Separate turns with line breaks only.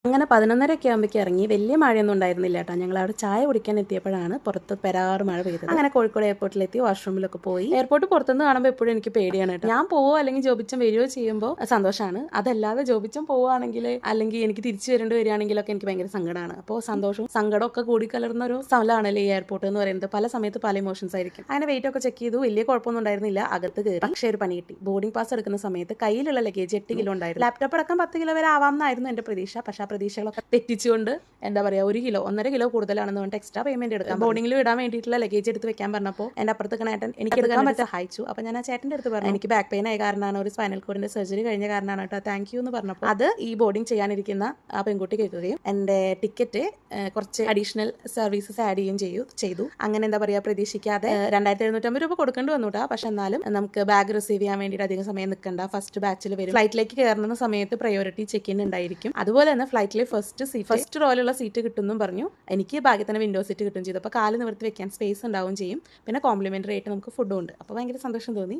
അങ്ങനെ 11:30 ആകുമ്പോഴേക്കും ഇറങ്ങി. വലിയ മഴയൊന്നും ഉണ്ടായിരുന്നില്ല കേട്ടോ. ഞങ്ങൾ അവിടെ ചായ കുടിക്കാൻ എത്തിയപ്പോഴാണ് പുറത്ത് പെരാറ് മഴ പെയ്തത്. അങ്ങനെ കോഴിക്കോട് എയർപോർട്ടിലെത്തി വാഷ്റൂമിലൊക്കെ പോയി. എയർപോർട്ട് പുറത്തുനിന്ന് കാണുമ്പോൾ എപ്പോഴും എനിക്ക് പേടിയാണ് കേട്ടോ. ഞാൻ പോവോ അല്ലെങ്കിൽ ജോബിച്ചൻ വരുവോ ചെയ്യുമ്പോൾ സന്തോഷമാണ്. അതല്ലാതെ ജോബിച്ചൻ പോവുകയാണെങ്കിൽ അല്ലെങ്കിൽ എനിക്ക് തിരിച്ചു വരേണ്ടി വരികയാണെങ്കിലൊക്കെ എനിക്ക് ഭയങ്കര സങ്കടമാണ്. അപ്പോൾ സന്തോഷവും സങ്കടവും ഒക്കെ കൂടി കലർന്ന ഒരു സ്ഥലമാണല്ലോ ഈ എയർപോർട്ട് എന്ന് പറയുന്നത്. പല സമയത്ത് പല ഇമോഷൻസ് ആയിരിക്കും. അങ്ങനെ വെയിറ്റ് ഒക്കെ ചെക്ക് ചെയ്തു. വലിയ കുഴപ്പമൊന്നും ഉണ്ടായിരുന്നില്ല. അകത്ത് കയറി. പക്ഷേ ഒരു പണി കിട്ടി. ബോർഡിംഗ് പാസ് എടുക്കുന്ന സമയത്ത് കയ്യിലുള്ള ലഗേജ് 8 കിലോ ഉണ്ടായിരുന്നു. ലാപ്ടോപ്പ് അടക്കം 10 കിലോ വരെ ആവാമെന്നായിരുന്നു എന്റെ പ്രതീക്ഷ. പക്ഷേ ആ പ്രതീക്ഷകളൊക്കെ തെറ്റിച്ചുകൊണ്ട് എന്താ പറയുക 1 കിലോ 1.5 കിലോ കൂടുതലാണെന്ന് പറഞ്ഞിട്ട് എക്സ്ട്രാ പേയ്മെന്റ് എടുക്കാം. ബോർഡിംഗിൽ ഇടാൻ വേണ്ടിയിട്ടുള്ള ലഗേജ് എടുത്ത് വെക്കാൻ പറഞ്ഞപ്പോൾ എന്റെ അപ്പുറത്ത് ഏട്ടൻ എനിക്ക് എടുക്കാൻ പറ്റാൻ സഹായിച്ചു. അപ്പോൾ ഞാൻ ആ ചേട്ടൻ്റെ അടുത്ത് പറഞ്ഞു എനിക്ക് ബാക്ക് പെയിൻ ആയ കാരണമാണ്, ഒരു സ്പൈനൽ കോഡിന്റെ സർജറി കഴിഞ്ഞ കാരണമാണ് കേട്ടോ, താങ്ക് യു എന്ന് പറഞ്ഞപ്പോൾ അത് ഈ ബോർഡിംഗ് ചെയ്യാനിരിക്കുന്ന ആ പെൺകുട്ടി കേൾക്കുകയും എൻ്റെ ടിക്കറ്റ് കുറച്ച് അഡീഷണൽ സർവീസസ് ആഡ് ചെയ്യുകയും ചെയ്തു. അങ്ങനെ എന്താ പറയുക പ്രതീക്ഷിക്കാതെ 2750 രൂപ കൊടുക്കേണ്ടി വന്നു കേട്ടോ. പക്ഷെ എന്നാലും നമുക്ക് ബാഗ് റിസീവ് ചെയ്യാൻ വേണ്ടിയിട്ട് അധികം സമയം നിൽക്കണ്ട. ഫസ്റ്റ് ബാച്ചിൽ വരും. ഫ്ലൈറ്റിലേക്ക് കയറുന്ന സമയത്ത് പ്രയോറിറ്റി ചെക്ക് ഇൻ ഉണ്ടായിരിക്കും. അതുപോലെ തന്നെ ഫ്ലൈറ്റിലെ ഫസ്റ്റ് റോയിലുള്ള സീറ്റ് കിട്ടുമെന്നും പറഞ്ഞു. എനിക്ക് ഭാഗ്യത്തിന് വിൻഡോ സീറ്റ് കിട്ടുകയും ചെയ്തു. അപ്പോൾ കാല് നിവർത്തി വെക്കാൻ സ്പേസ് ഉണ്ടാവുകയും ചെയ്യും. പിന്നെ കോംപ്ലിമെന്ററി ആയിട്ട് നമുക്ക് ഫുഡും ഉണ്ട്. അപ്പോൾ ഭയങ്കര സന്തോഷം തോന്നി.